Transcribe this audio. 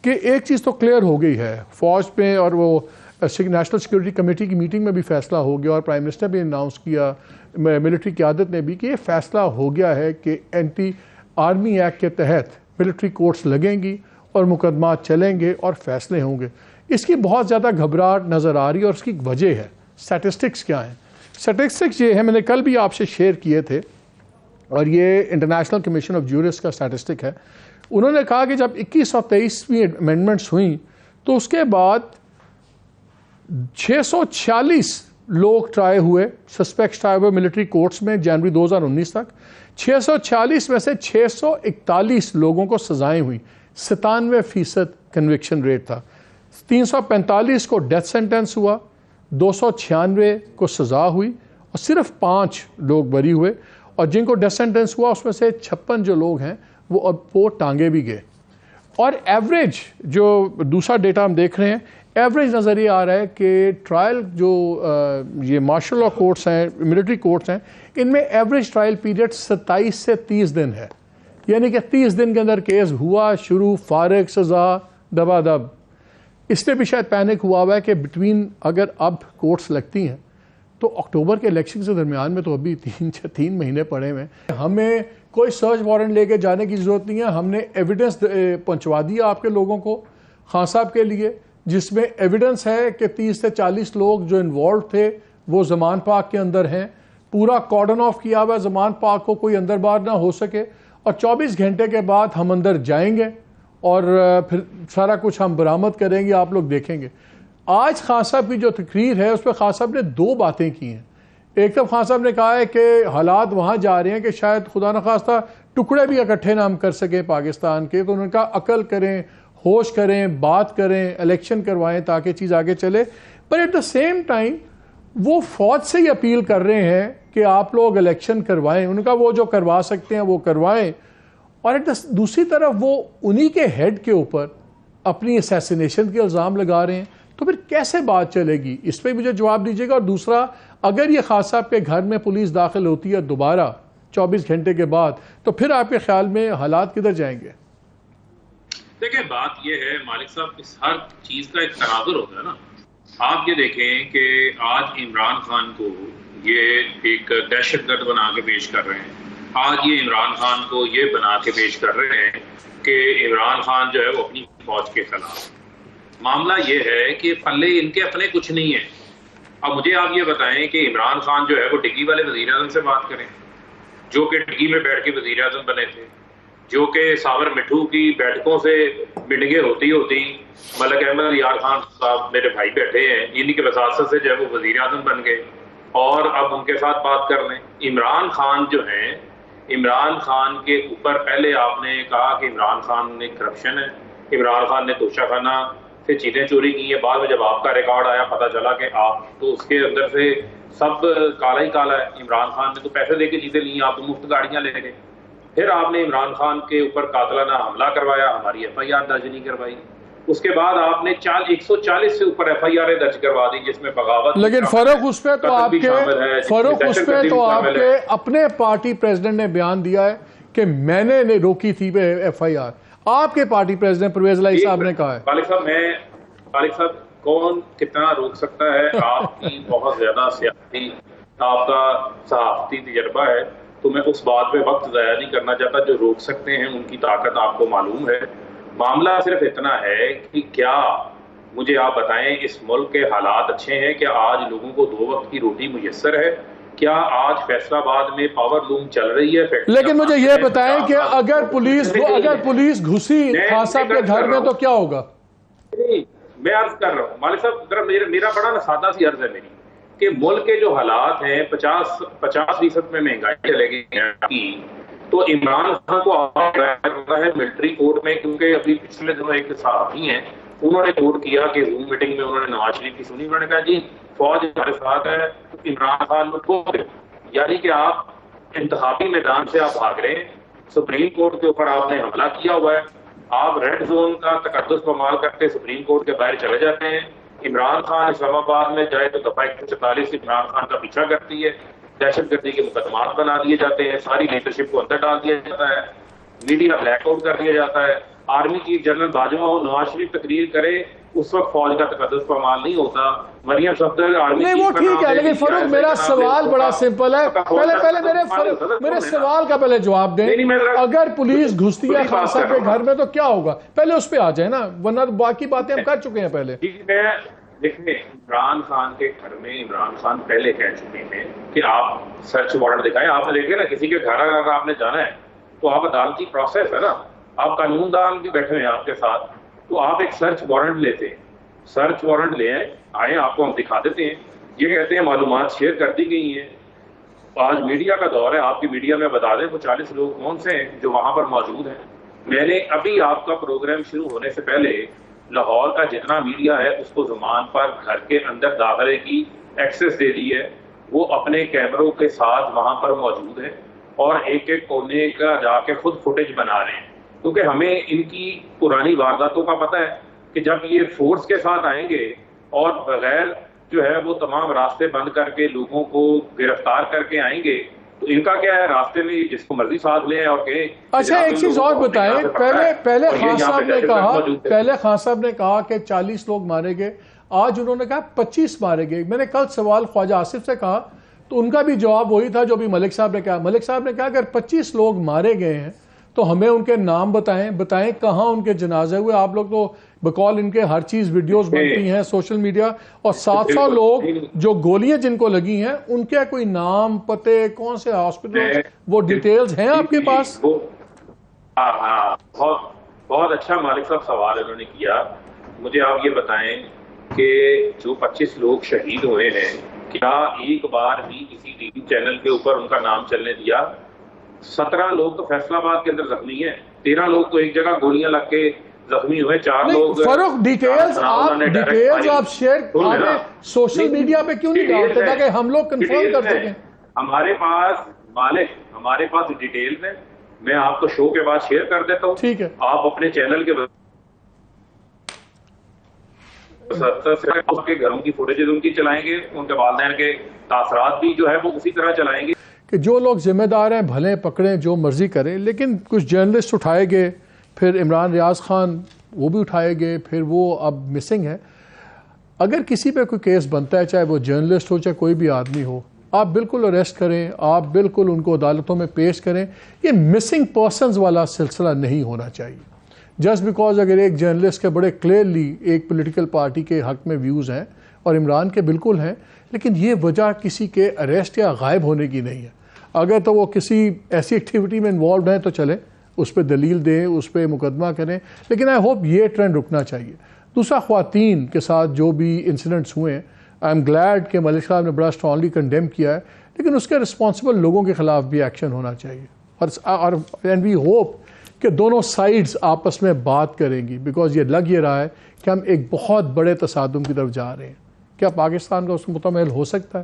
کہ ایک چیز تو کلیئر ہو گئی ہے فوج پہ، اور وہ نیشنل سیکورٹی کمیٹی کی میٹنگ میں بھی فیصلہ ہو گیا اور پرائم منسٹر بھی اناؤنس کیا، ملٹری قیادت نے بھی، کہ یہ فیصلہ ہو گیا ہے کہ اینٹی آرمی ایکٹ کے تحت ملٹری کورٹس لگیں گی اور مقدمات چلیں گے اور فیصلے ہوں گے۔ اس کی بہت زیادہ گھبراہٹ نظر آ رہی ہے اور اس کی وجہ ہے۔ سٹیٹسٹکس کیا ہیں؟ سٹیٹسٹکس یہ ہے، میں نے کل بھی آپ سے شیئر کیے تھے، اور یہ انٹرنیشنل کمیشن آف جورسٹ کا سٹیٹسٹک ہے۔ انہوں نے کہا کہ جب 2123ویں امینڈمنٹس ہوئیں تو اس کے بعد 646 لوگ ٹرائی ہوئے، سسپیکٹس ٹرائی ہوئے ملٹری کورٹس میں جنوری 2019 تک۔ 646 میں سے 641 لوگوں کو سزائیں ہوئیں، 97% کنوکشن ریٹ تھا۔ 345 کو ڈیتھ سینٹنس ہوا، 296 کو سزا ہوئی، اور صرف 5 لوگ بری ہوئے، اور جن کو ڈیتھ سینٹنس ہوا اس میں سے 56 جو لوگ ہیں وہ اب وہ ٹانگے بھی گئے۔ اور ایوریج جو دوسرا ڈیٹا ہم دیکھ رہے ہیں، ایوریج نظر یہ آ رہا ہے کہ ٹرائل جو یہ مارشل لا کورٹس ہیں، ملٹری کورٹس ہیں، ان میں ایوریج ٹرائل پیریڈ 27 سے 30 دن ہے، یعنی کہ 30 دن کے اندر کیس ہوا، شروع، فارغ، سزا، دبا دب۔ اس لیے بھی شاید پینک ہوا ہے کہ بٹوین اگر اب کورٹس لگتی ہیں تو اکتوبر کے الیکشن کے درمیان میں تو ابھی 3 مہینے پڑے ہوئے ہیں۔ ہمیں کوئی سرچ وارنٹ لے کے جانے کی ضرورت نہیں ہے، ہم نے ایویڈنس پہنچوا دیا آپ کے لوگوں کو، خان صاحب کے لیے، جس میں ایویڈنس ہے کہ 30 سے 40 لوگ جو انوالوڈ تھے وہ زمان پارک کے اندر ہیں۔ پورا کارڈن آف کیا ہوا ہے زمان پارک کو، کوئی اندر باہر نہ ہو سکے، اور 24 گھنٹے کے بعد ہم اندر جائیں گے اور پھر سارا کچھ ہم برآمد کریں گے، آپ لوگ دیکھیں گے۔ آج خان صاحب کی جو تقریر ہے اس پہ خان صاحب نے 2 باتیں کی ہیں۔ ایک طرف خان صاحب نے کہا ہے کہ حالات وہاں جا رہے ہیں کہ شاید خدا نخواستہ ٹکڑے بھی اکٹھے نہ ہم کر سکیں پاکستان کے، تو انہوں نے کہا عقل کریں، ہوش کریں، بات کریں، الیکشن کروائیں تاکہ چیز آگے چلے۔ پر ایٹ دا سیم ٹائم وہ فوج سے ہی اپیل کر رہے ہیں کہ آپ لوگ الیکشن کروائیں، ان کا وہ جو کروا سکتے ہیں وہ کروائیں، اور دوسری طرف وہ انہی کے ہیڈ کے اوپر اپنی اسیسینیشن کے الزام لگا رہے ہیں۔ تو پھر کیسے بات چلے گی؟ اس پہ مجھے جواب دیجیے گا۔ اور دوسرا، اگر یہ خان صاحب کے گھر میں پولیس داخل ہوتی ہے دوبارہ 24 گھنٹے کے بعد، تو پھر آپ کے خیال میں حالات کدھر جائیں گے؟ دیکھیں، بات یہ ہے مالک صاحب، اس ہر چیز کا ایک تناظر ہوتا ہے نا۔ آپ یہ دیکھیں کہ آج عمران خان کو یہ ایک دہشت گرد بنا کے پیش کر رہے ہیں، آج یہ عمران خان کو یہ بنا کے پیش کر رہے ہیں کہ عمران خان جو ہے وہ اپنی فوج کے خلاف۔ معاملہ یہ ہے کہ پلے ان کے اپنے کچھ نہیں ہے۔ اب مجھے آپ یہ بتائیں کہ عمران خان جو ہے وہ ڈگی والے وزیر اعظم سے بات کریں، جو کہ ڈگی میں بیٹھ کے وزیر اعظم بنے تھے، جو کہ ساور مٹھو کی بیٹھکوں سے میٹنگیں ہوتی ملک احمد یار خان صاحب میرے بھائی بیٹھے ہیں، انہی کے وساطت سے جو ہے وہ وزیر اعظم بن گئے، اور اب ان کے ساتھ بات کر لیں۔ عمران خان جو ہیں، عمران خان کے اوپر پہلے آپ نے کہا کہ عمران خان نے کرپشن ہے، عمران خان نے توشہ خانہ سے چیزیں چوری کی ہیں، بعد میں جب آپ کا ریکارڈ آیا پتہ چلا کہ آپ تو اس کے اندر سے سب کالا ہی کالا ہے۔ عمران خان نے تو پیسے دے کے چیزیں لی ہیں، آپ تو مفت گاڑیاں لے گئے۔ پھر آپ نے عمران خان کے اوپر قاتلانہ حملہ کروایا، ہماری FIR درج نہیں کروائی۔ اس کے بعد آپ نے 140 سے اوپر FIR درج کروا دی، جس میں بغاوت، لیکن فروخ اس پہ تو آپ کے اپنے پارٹی پریزیڈنٹ نے بیان دیا ہے کہ میں نے روکی تھی FIR۔ آپ کے پارٹی پریزیڈنٹ پرویز الہی صاحب نے کہا ہے۔ مالک صاحب کون کتنا روک سکتا ہے؟ آپ کی بہت زیادہ سیاسی، آپ کا صحافتی تجربہ ہے، تو میں اس بات پہ وقت ضائع نہیں کرنا چاہتا۔ جو روک سکتے ہیں ان کی طاقت آپ کو معلوم ہے۔ معاملہ صرف اتنا ہے کہ کیا مجھے آپ بتائیں، اس ملک کے حالات اچھے ہیں؟ کیا آج لوگوں کو 2 وقت کی روٹی میسر ہے؟ کیا آج فیصل آباد میں پاور لوم چل رہی ہے؟ لیکن مجھے یہ بتائیں کہ اگر پولیس گھسی خان صاحب کے گھر میں تو کیا ہوگا؟ میں عرض کر رہا ہوں مالک صاحب، میرا بڑا نا سادہ سی عرض ہے میری، کہ ملک کے جو حالات ہیں 50% میں مہنگائی چلے گئی ہے، تو عمران خان کو کرنا ہے ملٹری کورٹ میں، کیونکہ ابھی پچھلے دنوں ایک صحافی ہیں، انہوں نے کورٹ کیا کہ زوم میٹنگ میں انہوں نے نواز شریف کی سنی، انہوں نے کہا جی فوج ہمارے ساتھ ہے، عمران خان کو ٹھوک دے، یعنی کہ آپ انتخابی میدان سے آپ بھاگ رہے ہیں۔ سپریم کورٹ کے اوپر آپ نے حملہ کیا ہوا ہے، آپ ریڈ زون کا تقدس استعمال کرتے سپریم کورٹ کے باہر چلے جاتے ہیں۔ عمران خان اسلام آباد میں جائے تو دفعہ 144 عمران خان کا پیچھا کرتی ہے، دہشت گردی کے مقدمات بنا دیے جاتے ہیں، ساری لیڈرشپ کو اندر ڈال دیا جاتا ہے، میڈیا بلیک آؤٹ کر دیا جاتا ہے۔ آرمی چیف جنرل باجوہ ہو، نواز شریف تقریر کرے، اس وقت فوج کا تقدس پامال نہیں ہوتا. مریم صفدر آرمی نہیں وہ ٹھیک ہے، لیکن فاروق میرا سوال بڑا سمپل ہے. پہلے میرے سوال کا پہلے جواب دیں. اگر پولیس گھستی ہے خان صاحب کے گھر میں تو کیا ہوگا؟ پہلے اس پہ آ جائیں نا، ورنہ باقی باتیں ہم کر چکے ہیں پہلے. دیکھیں عمران خان کے گھر میں عمران خان پہلے کہہ چکے ہیں کہ آپ سرچ وارنٹ دکھائیں. آپ نے دیکھے نا کسی کے گھر اگر آپ نے جانا ہے تو آپ عدالتی پروسیس ہے نا، آپ قانون دان بھی بیٹھے ہوئے ہیں آپ کے ساتھ، تو آپ ایک سرچ وارنٹ لیتے ہیں. سرچ وارنٹ لے آئیں، آپ کو ہم دکھا دیتے ہیں. یہ کہتے ہیں معلومات شیئر کر دی گئی ہیں. آج میڈیا کا دور ہے، آپ کی میڈیا میں بتا دیں وہ 40 لوگ کون سے ہیں جو وہاں پر موجود ہیں. میں نے ابھی آپ کا پروگرام شروع ہونے سے پہلے لاہور کا جتنا میڈیا ہے اس کو زمان پر گھر کے اندر داخلے کی ایکسس دے دی ہے. وہ اپنے کیمروں کے ساتھ وہاں پر موجود ہیں اور ایک ایک کونے کا جا کے خود فوٹیج بنا رہے ہیں، کیونکہ ہمیں ان کی پرانی وارداتوں کا پتہ ہے کہ جب یہ فورس کے ساتھ آئیں گے اور بغیر جو ہے وہ تمام راستے بند کر کے لوگوں کو گرفتار کر کے آئیں گے تو ان کا کیا ہے، راستے میں جس کو مرضی ساتھ لیں اور کہیں. اچھا ایک چیز اور بتائیں، پہلے خان صاحب نے کہا کہ 40 لوگ مارے گئے، آج انہوں نے کہا 25 مارے گئے. میں نے کل سوال خواجہ آصف سے کہا تو ان کا بھی جواب وہی تھا جو بھی ملک صاحب نے کہا. ملک صاحب نے کہا اگر 25 لوگ مارے گئے ہیں تو ہمیں ان کے نام بتائیں کہاں ان کے جنازے ہوئے. آپ لوگ تو بقول ان کے ہر چیز ویڈیوز بنتی ہیں سوشل میڈیا، اور 700 لوگ جو گولیاں جن کو لگی ہیں ان کے کوئی نام پتے کون سے ہاسپٹل وہ ڈیٹیلز ہیں آپ کے پاس؟ ہاں بہت اچھا مالک صاحب سوال انہوں نے کیا. مجھے آپ یہ بتائیں کہ جو 25 لوگ شہید ہوئے ہیں کیا ایک بار بھی کسی ٹی وی چینل کے اوپر ان کا نام چلنے دیا؟ 17 لوگ تو فیصل آباد کے اندر زخمی ہیں، 13 لوگ تو ایک جگہ گولیاں لگ کے زخمی ہوئے، 4 لوگ. فاروق ڈیٹیلز آپ شیئر سوشل میڈیا پہ کیوں نہیں ڈالتے تاکہ ہم لوگ کنفرم کر سکیں؟ ہمارے پاس ڈیٹیلز ہیں، میں آپ کو شو کے بعد شیئر کر دیتا ہوں. ٹھیک ہے، آپ اپنے چینل کے گھروں کی فوٹیجز ان کی چلائیں گے، ان کے والدین کے تاثرات بھی جو ہے وہ اسی طرح چلائیں گے. کہ جو لوگ ذمہ دار ہیں بھلے پکڑیں جو مرضی کریں، لیکن کچھ جرنلسٹ اٹھائے گئے، پھر عمران ریاض خان وہ بھی اٹھائے گئے، پھر وہ اب مسنگ ہے. اگر کسی پہ کوئی کیس بنتا ہے چاہے وہ جرنلسٹ ہو چاہے کوئی بھی آدمی ہو، آپ بالکل اریسٹ کریں، آپ بالکل ان کو عدالتوں میں پیش کریں. یہ مسنگ پرسنز والا سلسلہ نہیں ہونا چاہیے. جسٹ بیکاز اگر ایک جرنلسٹ کے بڑے کلیئرلی ایک پولیٹیکل پارٹی کے حق میں ویوز ہیں اور عمران کے بالکل ہیں، لیکن یہ وجہ کسی کے اریسٹ یا غائب ہونے کی نہیں ہے. اگر تو وہ کسی ایسی ایکٹیویٹی میں انوالوڈ ہیں تو چلیں اس پہ دلیل دیں، اس پہ مقدمہ کریں، لیکن آئی ہوپ یہ ٹرینڈ رکنا چاہیے. دوسرا، خواتین کے ساتھ جو بھی انسیڈنٹس ہوئے ہیں، آئی ایم گلیڈ کہ ملک صاحب نے بڑا اسٹرانگلی کنڈیم کیا ہے، لیکن اس کے رسپانسبل لوگوں کے خلاف بھی ایکشن ہونا چاہیے. اور اینڈ وی ہوپ کہ دونوں سائیڈز آپس میں بات کریں گی، بیکاز یہ لگ یہ رہا ہے کہ ہم ایک بہت بڑے تصادم کی طرف جا رہے ہیں. کیا پاکستان کا اس کو متحمل ہو سکتا ہے؟